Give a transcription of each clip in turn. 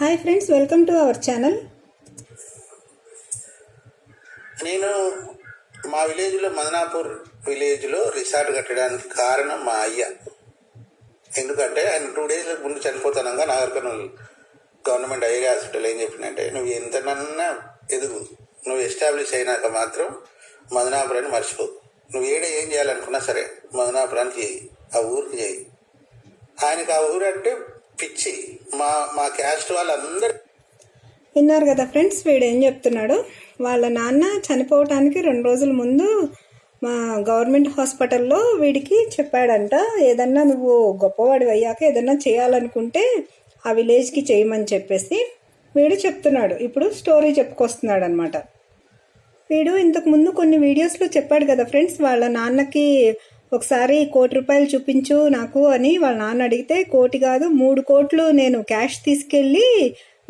Hi friends, welcome to our channel. నేను మా విలేజ్లో మదనాపూర్ విలేజ్లో రిసార్ట్ కట్టడానికి కారణం మా అయ్య. ఎందుకంటే ఆయన 2 days ముందు చనిపోతానంగా నాగర్కర్నూలు గవర్నమెంట్ ఐఏ హాస్పిటల్ ఏం చెప్పిందంటే, నువ్వు ఎంతనన్నా ఎదుగు, నువ్వు ఎస్టాబ్లిష్ అయినాక మాత్రం మదనాపురాన్ని మర్చిపో. నువ్వు ఏం చేయాలనుకున్నా సరే మదనాపురానికి చేయి, ఆ ఊరికి చేయి. ఆయనకు ఆ ఊరు అంటే పిచ్చి. మా క్యాస్ట్ వాళ్ళందరూ విన్నారు కదా ఫ్రెండ్స్, వీడు ఏం చెప్తున్నాడు. వాళ్ళ నాన్న చనిపోవటానికి 2 రోజుల ముందు మా గవర్నమెంట్ హాస్పిటల్లో వీడికి చెప్పాడంట, ఏదన్నా నువ్వు గొప్పవాడి అయ్యాక ఏదన్నా చేయాలనుకుంటే ఆ విలేజ్కి చేయమని చెప్పేసి వీడు చెప్తున్నాడు. ఇప్పుడు స్టోరీ చెప్పుకొస్తున్నాడు అనమాట. వీడు ఇంతకుముందు కొన్ని వీడియోస్లో చెప్పాడు కదా ఫ్రెండ్స్, వాళ్ళ నాన్నకి ఒకసారి 1 కోటి రూపాయలు చూపించు నాకు అని వాళ్ళ నాన్న అడిగితే, 1 కోటి కాదు 3 కోట్లు నేను క్యాష్ తీసుకెళ్ళి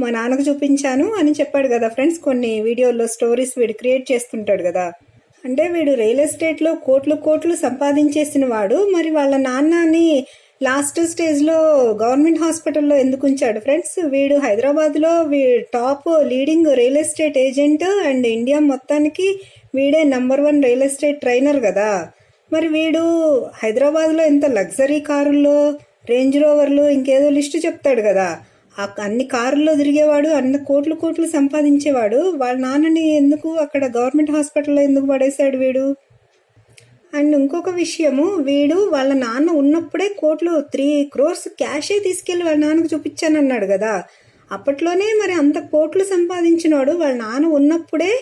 మా నాన్నకు చూపించాను అని చెప్పాడు కదా ఫ్రెండ్స్. కొన్ని వీడియోల్లో స్టోరీస్ వీడు క్రియేట్ చేస్తుంటాడు కదా. అంటే వీడు రియల్ ఎస్టేట్లో కోట్లు సంపాదించేసిన వాడు, మరి వాళ్ళ నాన్నని లాస్ట్ స్టేజ్లో గవర్నమెంట్ హాస్పిటల్లో ఎందుకు ఉంచాడు ఫ్రెండ్స్? వీడు హైదరాబాద్లో top leading real estate agent and India మొత్తానికి వీడే నంబర్ 1 రియల్ ఎస్టేట్ ట్రైనర్ కదా. మరి వీడు హైదరాబాద్లో ఎంత లగ్జరీ కారుల్లో, రేంజ్ రోవర్లు, ఇంకేదో లిస్టు చెప్తాడు కదా. అన్ని కారుల్లో తిరిగేవాడు, అన్ని కోట్లు సంపాదించేవాడు. వాళ్ళ నాన్నని ఎందుకు అక్కడ గవర్నమెంట్ హాస్పిటల్లో ఎందుకు పడేశాడు వీడు? అండ్ ఇంకొక విషయము, వీడు వాళ్ళ నాన్న ఉన్నప్పుడే 3 crores క్యాషే తీసుకెళ్ళి వాళ్ళ నాన్నకు చూపించానన్నాడు కదా. అప్పట్లోనే మరి అంత కోట్లు సంపాదించినాడు వాళ్ళ నాన్న ఉన్నప్పుడే.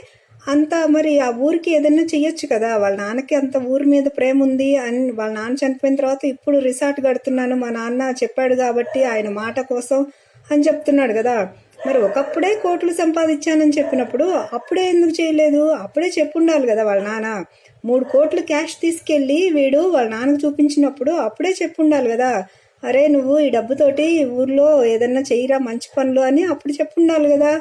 అంత మరి ఆ ఊరికి ఏదైనా చెయ్యొచ్చు కదా. వాళ్ళ నాన్నకి అంత ఊరి మీద ప్రేమ ఉంది అని వాళ్ళ నాన్న చనిపోయిన తర్వాత ఇప్పుడు రిసార్ట్ కడుతున్నాను మా నాన్న చెప్పాడు కాబట్టి ఆయన మాట కోసం అని చెప్తున్నాడు కదా. మరి ఒకప్పుడే కోట్లు సంపాదించానని చెప్పినప్పుడు అప్పుడే ఎందుకు చేయలేదు? అప్పుడే చెప్పుండాలి కదా వాళ్ళ నాన్న. 3 కోట్లు క్యాష్ తీసుకెళ్ళి వీడు వాళ్ళ నాన్నకు చూపించినప్పుడు అప్పుడే చెప్పుండాలి కదా. అరే నువ్వు ఈ డబ్బుతోటి ఊర్లో ఏదన్నా చెయ్యరా మంచి పనులు అని అప్పుడు చెప్పుండాలి కదా.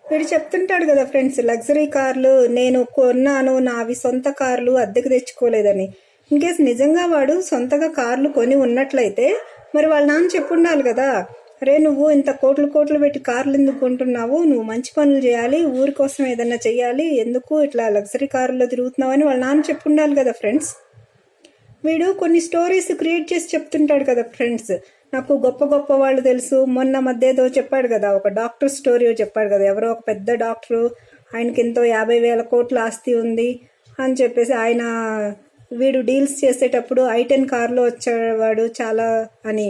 వీడు చెప్తుంటాడు కదా ఫ్రెండ్స్, లగ్జరీ కార్లు నేను కొన్నాను, నావి సొంత కార్లు, అద్దెకు తెచ్చుకోలేదని. ఇన్కేస్ నిజంగా వాడు సొంతగా కార్లు కొని ఉన్నట్లయితే మరి వాళ్ళ నాన్న చెప్పుండాలి కదా. అరే నువ్వు ఇంత కోట్లు పెట్టి కార్లు ఎందుకు కొంటున్నావు, నువ్వు మంచి పనులు చేయాలి, ఊరి కోసం ఏదన్నా చెయ్యాలి, ఎందుకు ఇట్లా లగ్జరీ కారులో తిరుగుతున్నావు అని వాళ్ళ నాన్న చెప్పుండాలి కదా ఫ్రెండ్స్. వీడు కొన్ని స్టోరీస్ క్రియేట్ చేసి చెప్తుంటాడు కదా ఫ్రెండ్స్. నాకు గొప్ప వాళ్ళు తెలుసు. మొన్న మధ్య ఏదో చెప్పాడు కదా, ఒక డాక్టర్ స్టోరీ చెప్పాడు కదా. ఎవరో ఒక పెద్ద డాక్టరు, ఆయనకి ఎంతో 50,000 కోట్ల ఆస్తి ఉంది అని చెప్పేసి ఆయన వీడు డీల్స్ చేసేటప్పుడు I-10 కార్లో వచ్చేవాడు చాలా అని.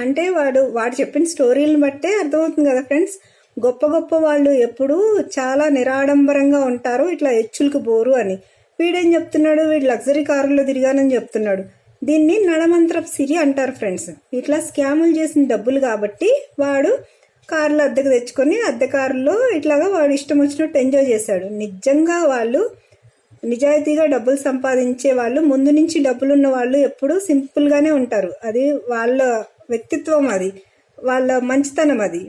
అంటే వాడు చెప్పిన స్టోరీలను బట్టే అర్థమవుతుంది కదా ఫ్రెండ్స్. గొప్ప వాళ్ళు ఎప్పుడూ చాలా నిరాడంబరంగా ఉంటారు, ఇట్లా హెచ్చులకు బోరు అని. వీడేం చెప్తున్నాడు, వీడు లగ్జరీ కారులో తిరిగానని చెప్తున్నాడు. దీన్ని నడమంత్రపు సిరి అంటారు ఫ్రెండ్స్. ఇట్లా స్కాములు చేసిన డబ్బులు కాబట్టి వాడు కార్లు అద్దెకు తెచ్చుకొని అద్దె కారులో ఇట్లాగా వాడు ఇష్టం వచ్చినట్టు ఎంజాయ్ చేశాడు. నిజంగా వాళ్ళు నిజాయితీగా డబ్బులు సంపాదించే వాళ్ళు, ముందు నుంచి డబ్బులున్న వాళ్ళు ఎప్పుడూ సింపుల్గానే ఉంటారు. అది వాళ్ళ వ్యక్తిత్వం, అది వాళ్ళ మంచితనం. అది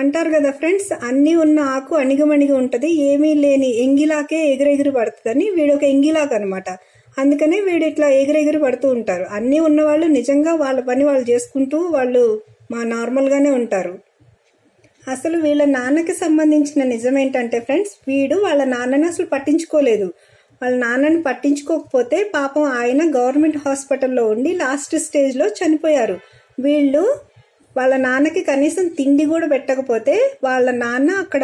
అంటారు కదా ఫ్రెండ్స్, అన్నీ ఉన్న ఆకు అణిగమణిగి ఉంటుంది, ఏమీ లేని ఎంగిలాకే ఎగిరెగిరి పడుతుందని. వీడొక ఎంగిలాక్ అనమాట. అందుకనే వీడు ఇట్లా ఎగిరెగిరి పడుతూ ఉంటారు. అన్నీ ఉన్నవాళ్ళు నిజంగా వాళ్ళ పని వాళ్ళు చేసుకుంటూ వాళ్ళు నార్మల్గానే ఉంటారు. అసలు వీళ్ళ నాన్నకి సంబంధించిన నిజం ఏంటంటే ఫ్రెండ్స్, వీడు వాళ్ళ నాన్నని అసలు పట్టించుకోలేదు. వాళ్ళ నాన్నని పట్టించుకోకపోతే పాపం ఆయన గవర్నమెంట్ హాస్పిటల్లో ఉండి లాస్ట్ స్టేజ్లో చనిపోయారు. వీళ్ళు వాళ్ళ నాన్నకి కనీసం తిండి కూడా పెట్టకపోతే వాళ్ళ నాన్న అక్కడ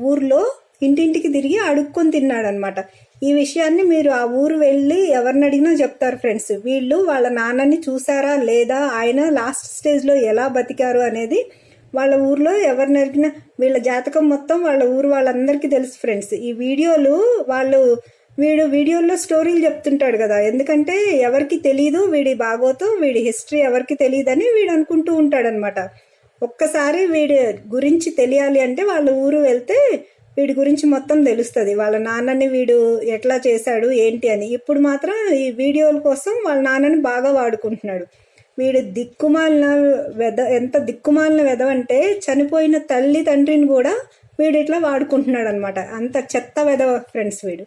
ఊర్లో ఇంటింటికి తిరిగి అడుక్కొని తిన్నాడు అనమాట. ఈ విషయాన్ని మీరు ఆ ఊరు వెళ్ళి ఎవరిని అడిగినా చెప్తారు ఫ్రెండ్స్. వీళ్ళు వాళ్ళ నాన్నని చూసారా లేదా, ఆయన లాస్ట్ స్టేజ్లో ఎలా బతికారు అనేది వాళ్ళ ఊర్లో ఎవరిని అడిగినా వీళ్ళ జాతకం మొత్తం వాళ్ళ ఊరు వాళ్ళందరికీ తెలుసు ఫ్రెండ్స్. ఈ వీడియోలు వీడు వీడియోల్లో స్టోరీలు చెప్తుంటాడు కదా. ఎందుకంటే ఎవరికి తెలీదు వీడి భాగోతం, వీడి హిస్టరీ ఎవరికి తెలియదని వీడు అనుకుంటూ ఉంటాడనమాట. ఒక్కసారి వీడి గురించి తెలియాలి అంటే వాళ్ళ ఊరు వెళ్తే వీడి గురించి మొత్తం తెలుస్తుంది. వాళ్ళ నాన్నని వీడు ఎట్లా చేశాడు ఏంటి అని. ఇప్పుడు మాత్రం ఈ వీడియోల కోసం వాళ్ళ నాన్నని బాగా వాడుకుంటున్నాడు. వీడు ఎంత దిక్కుమాలిన వెధవంటే చనిపోయిన తల్లి తండ్రిని కూడా వీడు ఇట్లా వాడుకుంటున్నాడు అనమాట. అంత చెత్త వెధవ ఫ్రెండ్స్ వీడు.